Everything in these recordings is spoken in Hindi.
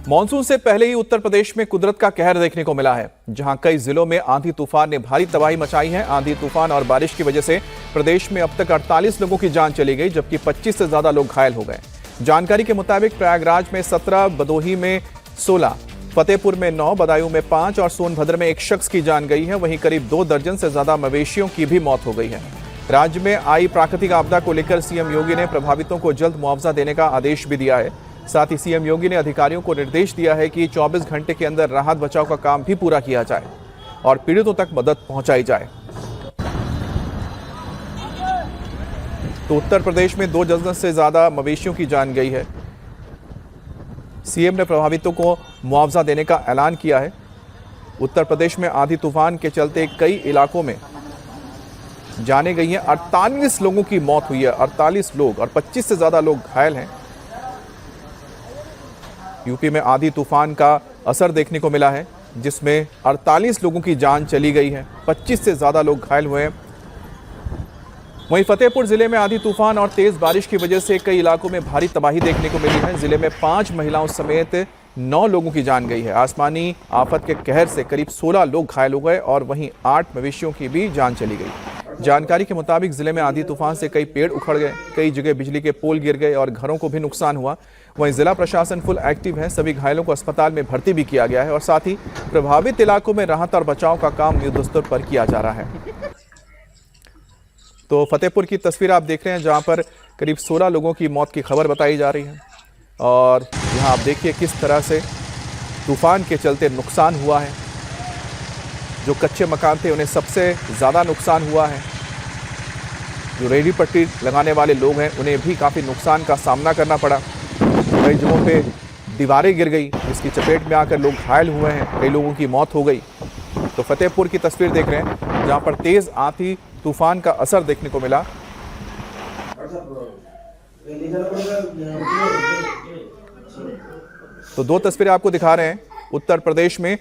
मानसून से पहले ही उत्तर प्रदेश में कुदरत का कहर देखने को मिला है, जहां कई जिलों में आंधी तूफान ने भारी तबाही मचाई है। आंधी तूफान और बारिश की वजह से प्रदेश में अब तक 48 लोगों की जान चली गई, जबकि 25 से ज्यादा लोग घायल हो गए। जानकारी के मुताबिक प्रयागराज में 17, भदोही में 16, फतेहपुर में 9, बदायूं में 5 और सोनभद्र में 1 शख्स की जान गई है। वहीं करीब 2 दर्जन से ज्यादा मवेशियों की भी मौत हो गई है। राज्य में आई प्राकृतिक आपदा को लेकर सीएम योगी ने प्रभावितों को जल्द मुआवजा देने का आदेश भी दिया है। साथ ही सीएम योगी ने अधिकारियों को निर्देश दिया है कि 24 घंटे के अंदर राहत बचाव का काम भी पूरा किया जाए और पीड़ितों तक मदद पहुंचाई जाए। तो उत्तर प्रदेश में 2 दर्जन से ज्यादा मवेशियों की जान गई है। सीएम ने प्रभावितों को मुआवजा देने का ऐलान किया है। उत्तर प्रदेश में आंधी तूफान के चलते कई इलाकों में जाने गई हैं। 48 लोगों की मौत हुई है, 48 लोग, और 25 से ज्यादा लोग घायल हैं। यूपी में आंधी तूफान का असर देखने को मिला है, जिसमें 48 लोगों की जान चली गई है, 25 से ज्यादा लोग घायल हुए हैं। वहीं फतेहपुर जिले में आंधी तूफान और तेज बारिश की वजह से कई इलाकों में भारी तबाही देखने को मिली है। जिले में 5 महिलाओं समेत 9 लोगों की जान गई है। आसमानी आफत के कहर से करीब 16 लोग घायल हो गए और वहीं 8 मवेशियों की भी जान चली गई। जानकारी के मुताबिक जिले में आंधी तूफान से कई पेड़ उखड़ गए, कई जगह बिजली के पोल गिर गए और घरों को भी नुकसान हुआ। वहीं जिला प्रशासन फुल एक्टिव है। सभी घायलों को अस्पताल में भर्ती भी किया गया है और साथ ही प्रभावित इलाकों में राहत और बचाव का काम युद्धस्तर पर किया जा रहा है। तो फतेहपुर की तस्वीर आप देख रहे हैं, जहां पर करीब 16 लोगों की मौत की खबर बताई जा रही है। और यहां आप देखिए किस तरह से तूफान के चलते नुकसान हुआ है। जो कच्चे मकान थे उन्हें सबसे ज़्यादा नुकसान हुआ है। जो रेहड़ी पट्टी लगाने वाले लोग हैं उन्हें भी काफ़ी नुकसान का सामना करना पड़ा। कई जगहों पे दीवारें गिर गई, जिसकी चपेट में आकर लोग घायल हुए हैं, कई लोगों की मौत हो गई। तो फतेहपुर की तस्वीर देख रहे हैं, जहां पर तेज़ आंधी तूफान का असर देखने को मिला। तो 2 तस्वीरें आपको दिखा रहे हैं। उत्तर प्रदेश में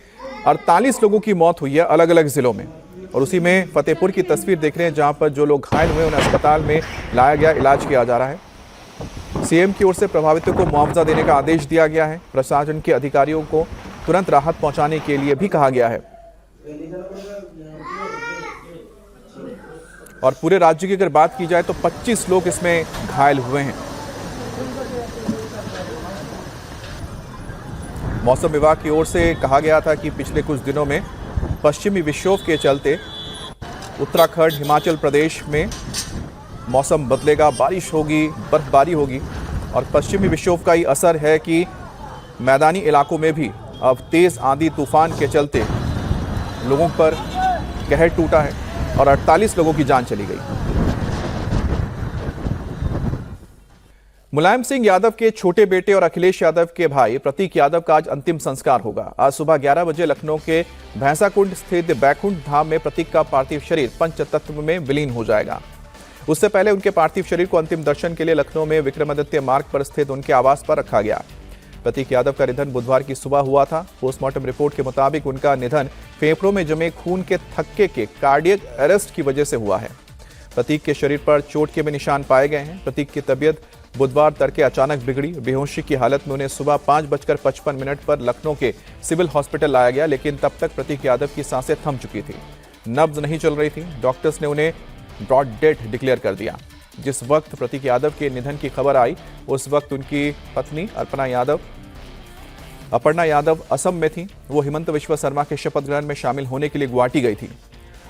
48 लोगों की मौत हुई है अलग अलग जिलों में, और उसी में फतेहपुर की तस्वीर देख रहे हैं, जहां पर जो लोग घायल हुए उन्हें अस्पताल में लाया गया, इलाज किया जा रहा है। सीएम की ओर से प्रभावितों को मुआवजा देने का आदेश दिया गया है। प्रशासन के अधिकारियों को तुरंत राहत पहुंचाने के लिए भी कहा गया है। और पूरे राज्य की अगर बात की जाए तो 25 लोग इसमें घायल हुए हैं। मौसम विभाग की ओर से कहा गया था कि पिछले कुछ दिनों में पश्चिमी विक्षोभ के चलते उत्तराखंड, हिमाचल प्रदेश में मौसम बदलेगा, बारिश होगी, बर्फबारी होगी। और पश्चिमी विक्षोभ का ही असर है कि मैदानी इलाकों में भी अब तेज आंधी तूफान के चलते लोगों पर कहर टूटा है और 48 लोगों की जान चली गई। मुलायम सिंह यादव के छोटे बेटे और अखिलेश यादव के भाई प्रतीक यादव का आज अंतिम संस्कार होगा। आज सुबह 11 बजे लखनऊ के भैंसाकुंड स्थित बैकुंठ धाम में प्रतीक का पार्थिव शरीर पंचतत्व में विलीन हो जाएगा। उससे पहले उनके पार्थिव शरीर को अंतिम दर्शन के लिए लखनऊ में विक्रमादित्य मार्ग पर स्थित उनके आवास पर रखा गया। प्रतीक यादव का निधन बुधवार की सुबह हुआ था। पोस्टमार्टम रिपोर्ट के मुताबिक उनका निधन फेफड़ों में जमे खून के थक्के के कार्डियक अरेस्ट की वजह से हुआ है। प्रतीक के शरीर पर चोट के भी निशान पाए गए हैं। प्रतीक की तबीयत बुधवार तड़के अचानक बिगड़ी। बेहोशी की हालत में उन्हें सुबह 5:55 पर लखनऊ के सिविल हॉस्पिटल लाया गया, लेकिन तब तक प्रतीक यादव की सांसें थम चुकी थी, नब्ज नहीं चल रही थी। डॉक्टर्स ने उन्हें ब्रॉड डेथ डिक्लेयर कर दिया। जिस वक्त प्रतीक यादव के निधन की खबर आई, उस वक्त उनकी पत्नी अपर्णा यादव असम में थी। वो हिमंत बिस्वा शर्मा के शपथ ग्रहण में शामिल होने के लिए गुवाहाटी गई थी।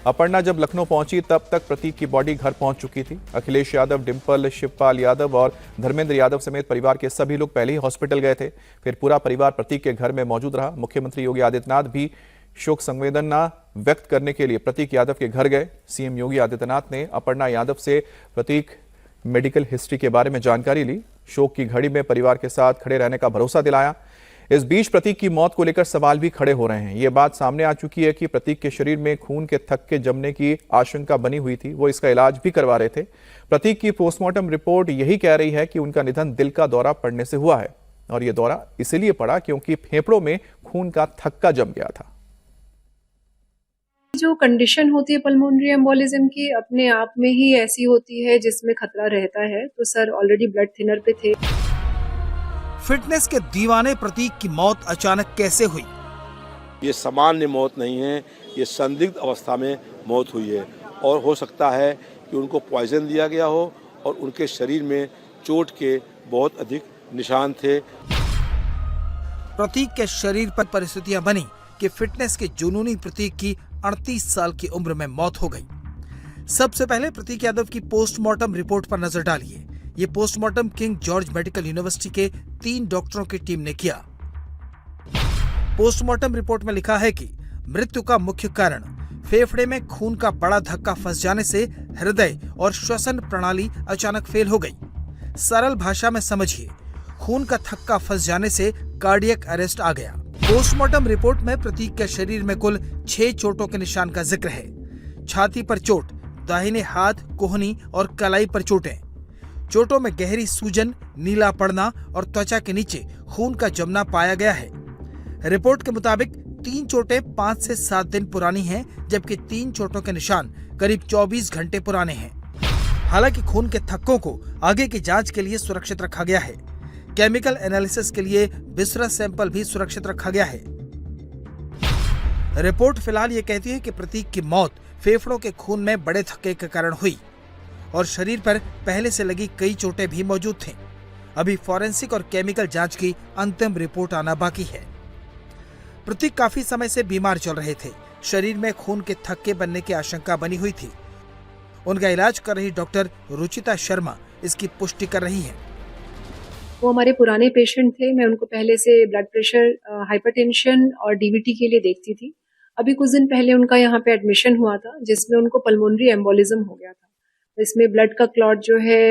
अपर्णा जब लखनऊ पहुंची तब तक प्रतीक की बॉडी घर पहुंच चुकी थी। अखिलेश यादव, डिंपल, शिवपाल यादव और धर्मेंद्र यादव समेत परिवार के सभी लोग पहले ही हॉस्पिटल गए थे। फिर पूरा परिवार प्रतीक के घर में मौजूद रहा। मुख्यमंत्री योगी आदित्यनाथ भी शोक संवेदना व्यक्त करने के लिए प्रतीक यादव के घर गए। सीएम योगी आदित्यनाथ ने अपर्णा यादव से प्रतीक मेडिकल हिस्ट्री के बारे में जानकारी ली। शोक की घड़ी में परिवार के साथ खड़े रहने का भरोसा दिलाया। इस बीच प्रतीक की मौत को लेकर सवाल भी खड़े हो रहे हैं। ये बात सामने आ चुकी है कि प्रतीक के शरीर में खून के थक्के जमने की आशंका बनी हुई थी। वो इसका इलाज भी करवा रहे थे। प्रतीक की पोस्टमार्टम रिपोर्ट यही कह रही है कि उनका निधन दिल का दौरा पड़ने से हुआ है, और यह दौरा इसलिए पड़ा क्योंकि फेफड़ों में खून का थक्का जम गया था। जो कंडीशन होती है पल्मोनरी एम्बोलिज्म की, अपने आप में ही ऐसी होती है जिसमें खतरा रहता है। तो सर ऑलरेडी ब्लड थिनर पे थे। फिटनेस के दीवाने प्रतीक की मौत अचानक कैसे हुई? ये सामान्य मौत नहीं है, ये संदिग्ध अवस्था में मौत हुई है और हो सकता है कि उनको पॉइजन दिया गया हो और उनके शरीर में चोट के बहुत अधिक निशान थे। प्रतीक के शरीर पर परिस्थितियां बनी कि फिटनेस के जुनूनी प्रतीक की 38 साल की उम्र में मौत हो गई। सबसे पहले प्रतीक यादव की पोस्टमार्टम रिपोर्ट पर नजर डालिए। ये postmortem king George medical university के 3 डॉक्टरों की टीम ने किया। पोस्टमार्टम रिपोर्ट में लिखा है कि मृत्यु का मुख्य कारण फेफड़े में खून का बड़ा धक्का फंस जाने से हृदय और श्वसन प्रणाली अचानक फेल हो गई। सरल भाषा में समझिए, खून का थक्का फंस जाने से कार्डियक अरेस्ट आ गया। पोस्टमार्टम रिपोर्ट में प्रतीक के शरीर में कुल 6 चोटों के निशान का जिक्र है। छाती पर चोट, दाहिने हाथ, कोहनी और कलाई पर चोटें। चोटों में गहरी सूजन, नीला पड़ना और त्वचा के नीचे खून का जमना पाया गया है। रिपोर्ट के मुताबिक 3 चोटें 5 से 7 दिन पुरानी हैं, जबकि 3 चोटों के निशान करीब 24 घंटे पुराने हैं। हालांकि खून के थक्कों को आगे की जांच के लिए सुरक्षित रखा गया है। केमिकल एनालिसिस के लिए बिसरा सैंपल भी सुरक्षित रखा गया है। रिपोर्ट फिलहाल ये कहती है कि प्रतीक की मौत फेफड़ों के खून में बड़े थक्के के कारण हुई और शरीर पर पहले से लगी कई चोटें भी मौजूद थीं। अभी फॉरेंसिक और केमिकल जांच की अंतिम रिपोर्ट आना बाकी है। प्रतीक काफी समय से बीमार चल रहे थे। शरीर में खून के थक्के बनने की आशंका बनी हुई थी। उनका इलाज कर रही डॉक्टर रुचिता शर्मा इसकी पुष्टि कर रही है। वो हमारे पुराने पेशेंट थे। मैं उनको पहले से ब्लड प्रेशर, हाइपरटेंशन और डीवीटी के लिए देखती थी। अभी कुछ दिन पहले उनका यहाँ पे एडमिशन हुआ था, जिसमें उनको पल्मोनरी एम्बोलिज्म हो गया था। इसमें ब्लड का क्लॉट जो है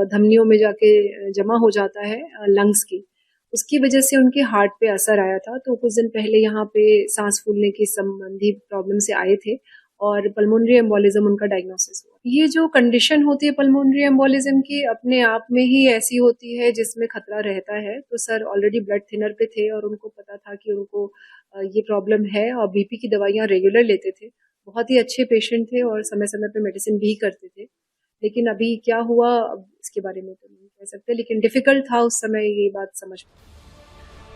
धमनियों में जाके जमा हो जाता है लंग्स की। उसकी वजह से उनके हार्ट पे असर आया था। तो कुछ दिन पहले यहाँ पे सांस फूलने की संबंधी प्रॉब्लम से आए थे और पल्मोनरी एम्बोलिज्म उनका डायग्नोसिस हुआ। ये जो कंडीशन होती है पल्मोनरी एम्बोलिज्म की, अपने आप में ही ऐसी होती है जिसमें खतरा रहता है। तो सर ऑलरेडी ब्लड थिनर पे थे और उनको पता था कि उनको ये प्रॉब्लम है और बीपी की दवाइयाँ रेगुलर लेते थे। बहुत ही अच्छे पेशेंट थे और समय समय पे मेडिसिन भी करते थे। लेकिन अभी क्या हुआ इसके बारे में तो नहीं कह सकते, लेकिन डिफिकल्ट था उस समय ये बात समझ।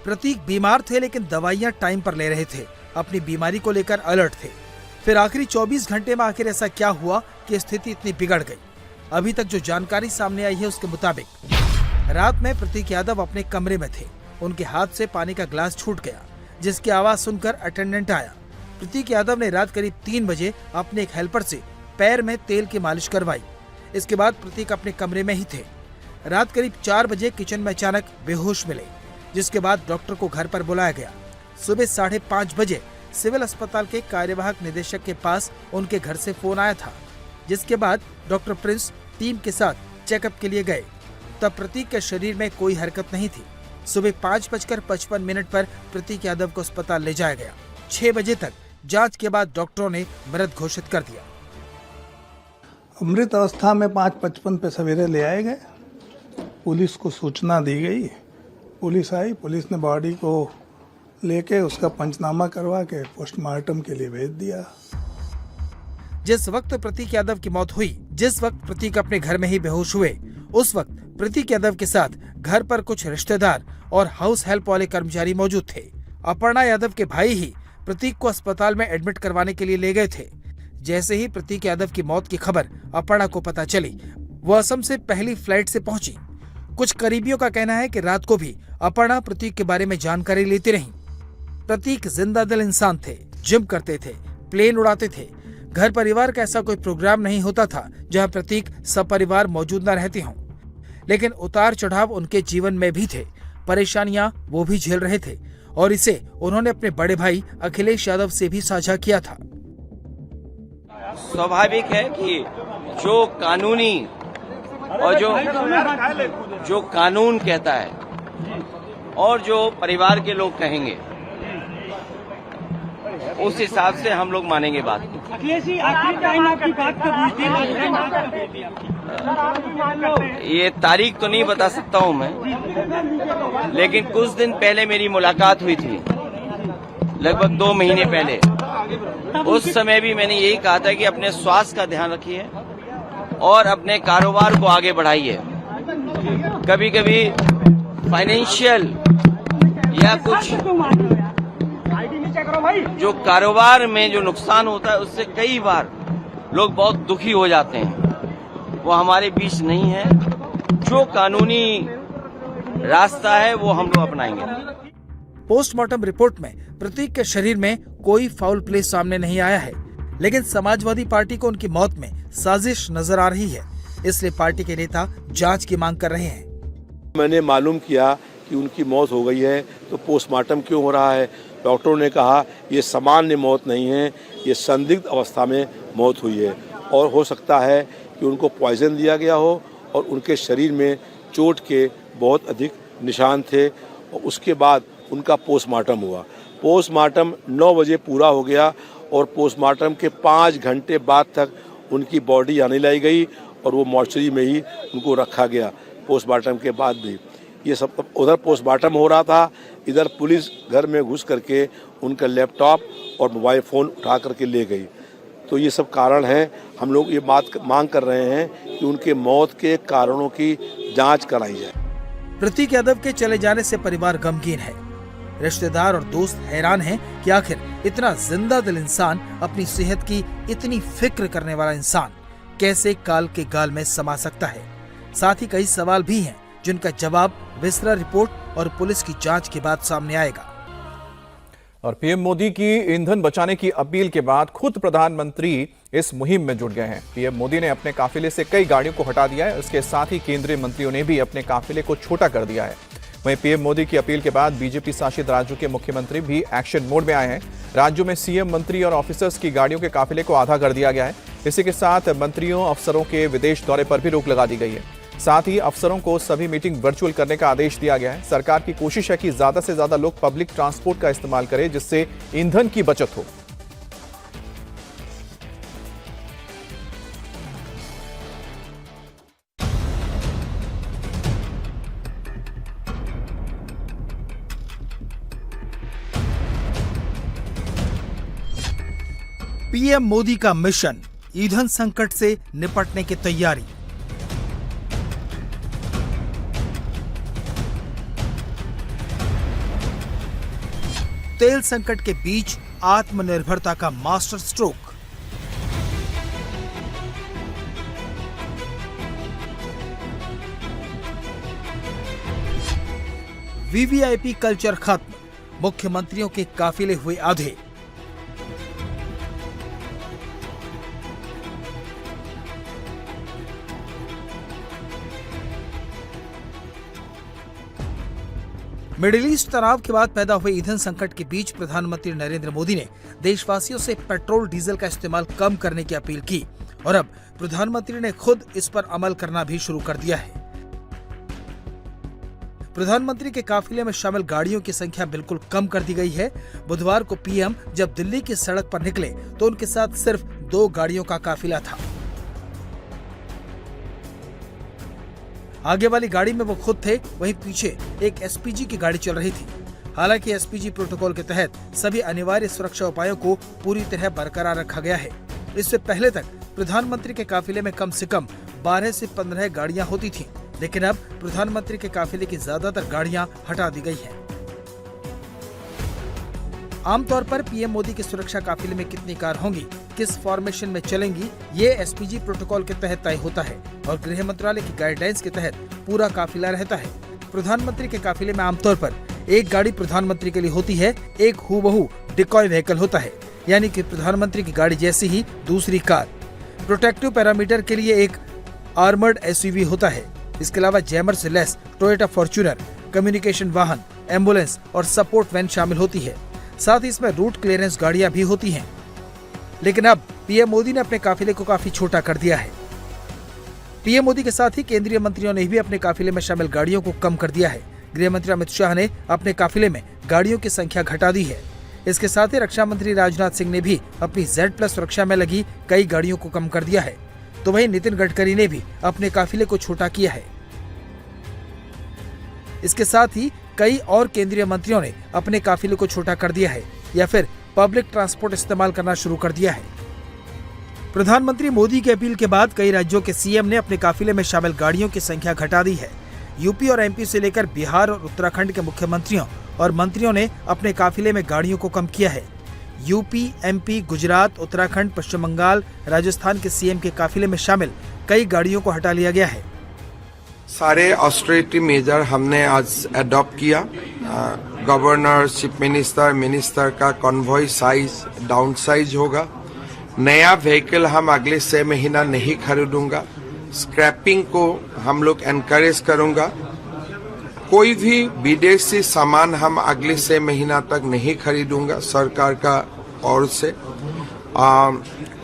प्रतीक बीमार थे लेकिन दवाइयां टाइम पर ले रहे थे। अपनी बीमारी को लेकर अलर्ट थे। फिर आखिरी 24 घंटे में आखिर ऐसा क्या हुआ कि स्थिति इतनी बिगड़ गई? अभी तक जो जानकारी सामने आई है उसके मुताबिक रात में प्रतीक यादव अपने कमरे में थे। उनके हाथ से पानी का ग्लास छूट गया, जिसकी आवाज सुनकर अटेंडेंट आया। प्रतीक यादव ने रात करीब 3 बजे अपने एक हेल्पर से पैर में तेल की मालिश करवाई। इसके बाद प्रतीक अपने कमरे में ही थे। रात करीब 4 बजे किचन में अचानक बेहोश मिले, जिसके बाद डॉक्टर को घर पर बुलाया गया। सुबह 5:30 बजे सिविल अस्पताल के कार्यवाहक निदेशक के पास उनके घर से फोन आया था, जिसके बाद डॉक्टर प्रिंस टीम के साथ चेकअप के लिए गए। तब प्रतीक के शरीर में कोई हरकत नहीं थी। सुबह 5:55 पर प्रतीक यादव को अस्पताल ले जाया गया। 6 बजे तक जांच के बाद डॉक्टरों ने मृत घोषित कर दिया। मृत अवस्था में 5:55 पे सवेरे ले आए गए। पुलिस को सूचना दी गई, पुलिस आई, पुलिस ने बॉडी को लेके उसका पंचनामा करवा के पोस्टमार्टम के लिए भेज दिया। जिस वक्त प्रतीक यादव की मौत हुई, जिस वक्त प्रतीक अपने घर में ही बेहोश हुए, उस वक्त प्रतीक यादव के साथ घर पर कुछ रिश्तेदार और हाउस हेल्प वाले कर्मचारी मौजूद थे। अपर्णा यादव के भाई ही प्रतीक को अस्पताल में एडमिट करवाने के लिए ले गए थे। जैसे ही प्रतीक यादव की मौत की खबर अपर्णा को पता चली, वो असम से पहली फ्लाइट से पहुंची। कुछ करीबियों का कहना है कि रात को भी अपर्णा प्रतीक के बारे में जानकारी लेती रही। प्रतीक जिंदा दिल इंसान थे, जिम करते थे, प्लेन उड़ाते थे। घर परिवार का ऐसा कोई प्रोग्राम नहीं होता था जहां प्रतीक सपरिवार मौजूद न रहते हों। लेकिन उतार चढ़ाव उनके जीवन में भी थे। परेशानियां वो भी झेल रहे थे और इसे उन्होंने अपने बड़े भाई अखिलेश यादव से भी साझा किया था। स्वाभाविक है कि जो कानूनी और जो कानून कहता है और जो परिवार के लोग कहेंगे, उस हिसाब से हम लोग मानेंगे बात को। अखिलेश जी, आखिरी टाइम आपकी बात कब हुई थी? ये तारीख तो नहीं बता सकता हूं मैं, लेकिन कुछ दिन पहले मेरी मुलाकात हुई थी, लगभग 2 महीने पहले। उस समय भी मैंने यही कहा था कि अपने स्वास्थ्य का ध्यान रखिए और अपने कारोबार को आगे बढ़ाइए। कभी कभी फाइनेंशियल या कुछ आईडी नहीं चेक करो भाई। जो कारोबार में जो नुकसान होता है उससे कई बार लोग बहुत दुखी हो जाते हैं, वो हमारे बीच नहीं है। जो कानूनी रास्ता है वो हम लोग अपनाएंगे। पोस्टमार्टम रिपोर्ट में प्रतीक के शरीर में कोई फाउल प्ले सामने नहीं आया है, लेकिन समाजवादी पार्टी को उनकी मौत में साजिश नजर आ रही है, इसलिए पार्टी के नेता जांच की मांग कर रहे हैं। मैंने मालूम किया कि उनकी मौत हो गई है, तो पोस्टमार्टम क्यों हो रहा है? डॉक्टरों ने कहा ये सामान्य मौत नहीं है, ये संदिग्ध अवस्था में मौत हुई है और हो सकता है कि उनको पॉइजन दिया गया हो और उनके शरीर में चोट के बहुत अधिक निशान थे और उसके बाद उनका पोस्टमार्टम हुआ। पोस्टमार्टम 9 बजे पूरा हो गया और पोस्टमार्टम के 5 घंटे बाद तक उनकी बॉडी यहाँ नहीं लाई गई और वो मॉर्चरी में ही उनको रखा गया। पोस्टमार्टम के बाद भी ये सब उधर पोस्टमार्टम हो रहा था, इधर पुलिस घर में घुस करके उनका लैपटॉप और मोबाइल फ़ोन उठा करके ले गई। तो ये सब कारण हैं। हम लोग ये बात मांग कर रहे हैं कि उनके मौत के कारणों की जांच कराई जाए। प्रतीक यादव के चले जाने से परिवार गमगीन है। रिश्तेदार और दोस्त हैरान हैं कि आखिर इतना जिंदा दिल इंसान, अपनी सेहत की इतनी फिक्र करने वाला इंसान कैसे काल के गाल में समा सकता है। साथ ही कई सवाल भी हैं जिनका जवाब विस्तार रिपोर्ट और पुलिस की जांच के बाद सामने आएगा। और पीएम मोदी की ईंधन बचाने की अपील के बाद खुद प्रधानमंत्री इस मुहिम में जुट गए हैं। पीएम मोदी ने अपने काफिले से कई गाड़ियों को हटा दिया है, इसके साथ ही केंद्रीय मंत्रियों ने भी अपने काफिले को छोटा कर दिया है। वहीं पीएम मोदी की अपील के बाद बीजेपी शासित राज्यों के मुख्यमंत्री भी एक्शन मोड में आए हैं। राज्यों में सीएम, मंत्री और ऑफिसर्स की गाड़ियों के काफिले को आधा कर दिया गया है। इसी के साथ मंत्रियों, अफसरों के विदेश दौरे पर भी रोक लगा दी गई है। साथ ही अफसरों को सभी मीटिंग वर्चुअल करने का आदेश दिया गया है। सरकार की कोशिश है कि ज्यादा से ज्यादा लोग पब्लिक ट्रांसपोर्ट का इस्तेमाल करें, जिससे ईंधन की बचत हो। पीएम मोदी का मिशन, ईंधन संकट से निपटने की तैयारी। तेल संकट के बीच आत्मनिर्भरता का मास्टर स्ट्रोक। वीवीआईपी कल्चर खत्म, मुख्यमंत्रियों के काफिले हुए आधे। मिडिल ईस्ट तनाव के बाद पैदा हुए ईंधन संकट के बीच प्रधानमंत्री नरेंद्र मोदी ने देशवासियों से पेट्रोल डीजल का इस्तेमाल कम करने की अपील की और अब प्रधानमंत्री ने खुद इस पर अमल करना भी शुरू कर दिया है। प्रधानमंत्री के काफिले में शामिल गाड़ियों की संख्या बिल्कुल कम कर दी गई है। बुधवार को पीएम जब दिल्ली की सड़क पर निकले तो उनके साथ सिर्फ 2 गाड़ियों का काफिला था। आगे वाली गाड़ी में वो खुद थे, वहीं पीछे एक एसपीजी की गाड़ी चल रही थी। हालांकि एसपीजी प्रोटोकॉल के तहत सभी अनिवार्य सुरक्षा उपायों को पूरी तरह बरकरार रखा गया है। इससे पहले तक प्रधानमंत्री के काफिले में कम से कम 12 से 15 गाड़ियां होती थीं, लेकिन अब प्रधानमंत्री के काफिले की ज्यादातर गाड़ियां हटा दी गई हैं। आमतौर पर पीएम मोदी के सुरक्षा काफिले में कितनी कार होंगी, किस फॉर्मेशन में चलेंगी, ये एसपीजी प्रोटोकॉल के तहत तय होता है और गृह मंत्रालय की गाइडलाइंस के तहत पूरा काफिला रहता है। प्रधानमंत्री के काफिले में आमतौर पर एक गाड़ी प्रधानमंत्री के लिए होती है, एक हूबहू डिकॉय व्हीकल होता है, यानी कि प्रधानमंत्री की गाड़ी जैसी ही दूसरी कार। प्रोटेक्टिव पैरामीटर के लिए एक आर्मर्ड एसयूवी होता है। इसके अलावा जैमर से लेस टोयोटा फॉर्च्यूनर, कम्युनिकेशन वाहन, एम्बुलेंस और सपोर्ट वैन शामिल होती है। साथ ही इसमें रूट क्लियरेंस गाड़ियां भी होती हैं। लेकिन अब पीएम मोदी ने अपने काफिले को काफी छोटा कर दिया है। पीएम मोदी के साथ ही केंद्रीय मंत्रियों ने भी अपने काफिले में शामिल गाड़ियों को कम कर दिया है। गृह मंत्री अमित शाह ने अपने काफिले में गाड़ियों की संख्या घटा दी है। इसके साथ ही रक्षा मंत्री राजनाथ सिंह ने भी अपनी Z+ सुरक्षा में लगी कई गाड़ियों को कम कर दिया है। तो वहीं नितिन गडकरी ने भी अपने काफिले को छोटा किया है। इसके साथ ही कई और केंद्रीय मंत्रियों ने अपने काफिले को छोटा कर दिया है या फिर पब्लिक ट्रांसपोर्ट इस्तेमाल करना शुरू कर दिया है। प्रधानमंत्री मोदी की अपील के बाद कई राज्यों के सीएम ने अपने काफिले में शामिल गाड़ियों की संख्या घटा दी है। यूपी और एमपी से लेकर बिहार और उत्तराखंड के मुख्यमंत्रियों और मंत्रियों ने अपने काफिले में गाड़ियों को कम किया है। यूपी, एमपी, गुजरात, उत्तराखंड, पश्चिम बंगाल, राजस्थान के सीएम के काफिले में शामिल कई गाड़ियों को हटा लिया गया है। सारे ऑस्टेरिटी मेजर हमने आज अडॉप्ट किया। गवर्नर, चीफ मिनिस्टर का कॉन्वॉय साइज डाउन साइज होगा। नया व्हीकल हम अगले 6 महीना नहीं खरीदूंगा। स्क्रैपिंग को हम लोग एनकरेज करूंगा। कोई भी विदेशी सामान हम अगले 6 महीना तक नहीं खरीदूंगा सरकार का ओर से।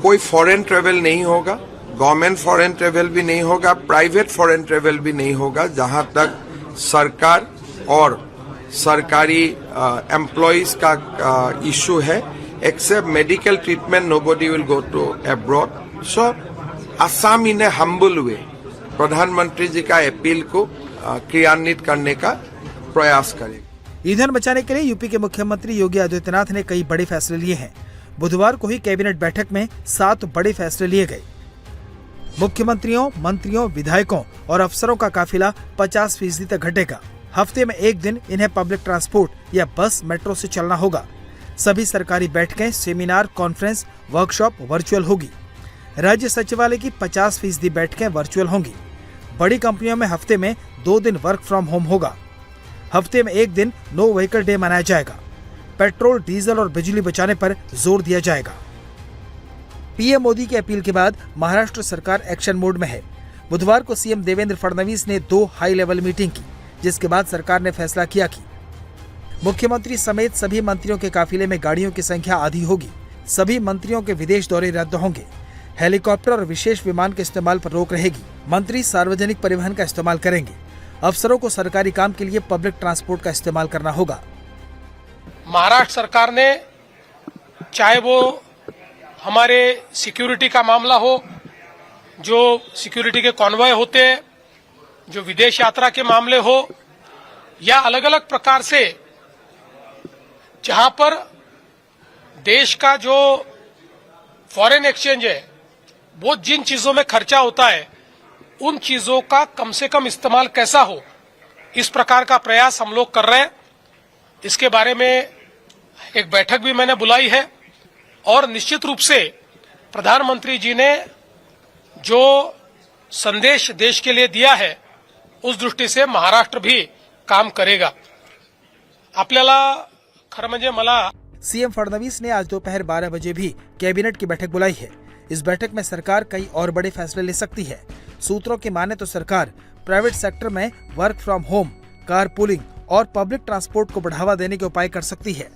कोई फॉरेन ट्रेवल नहीं होगा, गवर्नमेंट फॉरेन ट्रेवल भी नहीं होगा, प्राइवेट फॉरेन ट्रेवल भी नहीं होगा। जहां तक सरकार और सरकारी एम्प्लॉइज का इशू है, except medical treatment nobody will go to abroad. So Assam in a humble way प्रधानमंत्री जी का अपील को क्रियान्वित करने का प्रयास करेगा। ईंधन बचाने के लिए यूपी के मुख्यमंत्री योगी आदित्यनाथ ने कई बड़े फैसले लिए हैं। बुधवार को ही कैबिनेट बैठक में 7 बड़े फैसले लिए गए। मुख्यमंत्रियों, मंत्रियों, विधायकों और अफसरों का काफिला 50% तक घटेगा। हफ्ते में एक दिन इन्हें पब्लिक ट्रांसपोर्ट या बस, मेट्रो से चलना होगा। सभी सरकारी बैठकें, सेमिनार, कॉन्फ्रेंस, वर्कशॉप वर्चुअल होगी। राज्य सचिवालय की 50% बैठकें वर्चुअल होंगी। बड़ी कंपनियों में हफ्ते में 2 दिन वर्क फ्रॉम होम होगा। हफ्ते में एक दिन नो व्हीकल डे मनाया जाएगा। पेट्रोल, डीजल और बिजली बचाने पर जोर दिया जाएगा। पीएम मोदी की अपील के बाद महाराष्ट्र सरकार एक्शन मोड में है। बुधवार को सीएम देवेंद्र फडणवीस ने 2 हाई लेवल मीटिंग की, जिसके बाद सरकार ने फैसला किया कि मुख्यमंत्री समेत सभी मंत्रियों के काफिले में गाड़ियों की संख्या आधी होगी। सभी मंत्रियों के विदेश दौरे रद्द होंगे। हेलीकॉप्टर और विशेष विमान के इस्तेमाल पर रोक रहेगी। मंत्री सार्वजनिक परिवहन का इस्तेमाल करेंगे। अफसरों को सरकारी काम के लिए पब्लिक ट्रांसपोर्ट का इस्तेमाल करना होगा। महाराष्ट्र सरकार ने, चाहे वो हमारे सिक्योरिटी का मामला हो, जो सिक्योरिटी के कॉन्वॉय होते हैं, जो विदेश यात्रा के मामले हो, या अलग अलग प्रकार से जहां पर देश का जो फॉरेन एक्सचेंज है, वो जिन चीजों में खर्चा होता है, उन चीजों का कम से कम इस्तेमाल कैसा हो, इस प्रकार का प्रयास हम लोग कर रहे हैं। इसके बारे में एक बैठक भी मैंने बुलाई है और निश्चित रूप से प्रधानमंत्री जी ने जो संदेश देश के लिए दिया है, उस दृष्टि से महाराष्ट्र भी काम करेगा। आपल्याला खरं म्हणजे मला सीएम फडणवीस ने आज दोपहर 12 बजे भी कैबिनेट की बैठक बुलाई है। इस बैठक में सरकार कई और बड़े फैसले ले सकती है। सूत्रों की माने तो सरकार प्राइवेट सेक्टर में work from home, car pooling और पब्लिक ट्रांसपोर्ट को बढ़ावा देने के उपाय कर सकती है।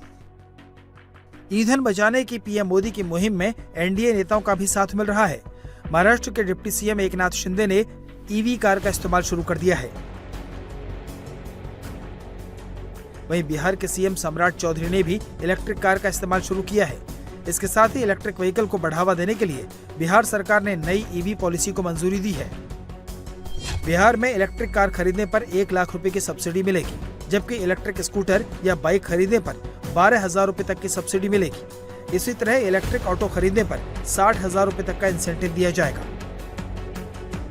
ईंधन बचाने की पीएम मोदी की मुहिम में एनडीए नेताओं का भी साथ मिल रहा है। महाराष्ट्र के डिप्टी सीएम एकनाथ शिंदे ने ईवी कार का इस्तेमाल शुरू कर दिया है। वहीं बिहार के सीएम सम्राट चौधरी ने भी इलेक्ट्रिक कार का इस्तेमाल शुरू किया है। इसके साथ ही इलेक्ट्रिक व्हीकल को बढ़ावा देने के लिए बिहार सरकार ने नई ईवी पॉलिसी को मंजूरी दी है। बिहार में इलेक्ट्रिक कार खरीदने पर 1 लाख रुपए की सब्सिडी मिलेगी, जबकि इलेक्ट्रिक स्कूटर या बाइक खरीदने पर 12,000 रुपए तक की सब्सिडी मिलेगी। इसी तरह इलेक्ट्रिक ऑटो खरीदने पर 60,000 रुपए तक का इंसेंटिव दिया जाएगा।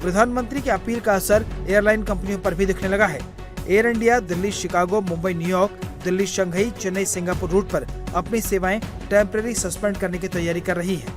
प्रधानमंत्री की अपील का असर एयरलाइन कंपनियों पर भी दिखने लगा है। Air India Delhi Chicago, Mumbai New York, Delhi Shanghai, Chennai Singapore route पर अपनी सेवाएं टेम्परेरी सस्पेंड करने की तैयारी कर रही है।